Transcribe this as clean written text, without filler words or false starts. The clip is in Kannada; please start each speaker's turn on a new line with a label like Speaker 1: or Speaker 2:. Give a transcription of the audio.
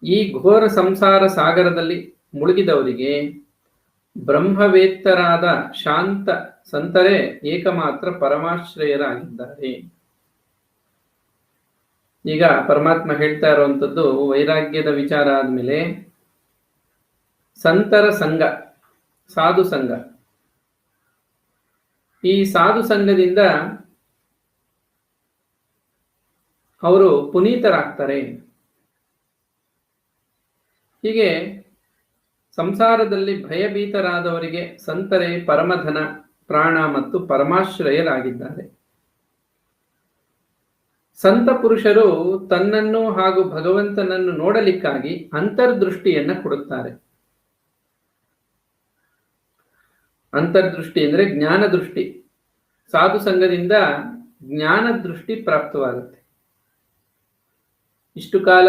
Speaker 1: ಈ ಘೋರ ಸಂಸಾರ ಸಾಗರದಲ್ಲಿ ಮುಳುಗಿದವರಿಗೆ ಬ್ರಹ್ಮವೇತ್ತರಾದ ಶಾಂತ ಸಂತರೇ ಏಕಮಾತ್ರ ಪರಮಾಶ್ರಯರಾಗಿದ್ದಾರೆ. ಈಗ ಪರಮಾತ್ಮ ಹೇಳ್ತಾ ಇರುವಂಥದ್ದು ವೈರಾಗ್ಯದ ವಿಚಾರ ಆದ್ಮೇಲೆ ಸಂತರ ಸಂಘ, ಸಾಧು ಸಂಘ. ಈ ಸಾಧು ಸಂಘದಿಂದ ಅವರು ಪುನೀತರಾಗ್ತಾರೆ. ಹೀಗೆ ಸಂಸಾರದಲ್ಲಿ ಭಯಭೀತರಾದವರಿಗೆ ಸಂತರೇ ಪರಮಧನ, ಪ್ರಾಣ ಮತ್ತು ಪರಮಾಶ್ರಯರಾಗಿದ್ದಾರೆ. ಸಂತ ಪುರುಷರು ತನ್ನನ್ನು ಹಾಗೂ ಭಗವಂತನನ್ನು ನೋಡಲಿಕ್ಕಾಗಿ ಅಂತರ್ದೃಷ್ಟಿಯನ್ನ ಕೊಡುತ್ತಾರೆ. ಅಂತರ್ದೃಷ್ಟಿ ಅಂದ್ರೆ ಜ್ಞಾನ ದೃಷ್ಟಿ. ಸಾಧು ಸಂಘದಿಂದ ಜ್ಞಾನ ದೃಷ್ಟಿ ಪ್ರಾಪ್ತವಾಗುತ್ತೆ. ಇಷ್ಟು ಕಾಲ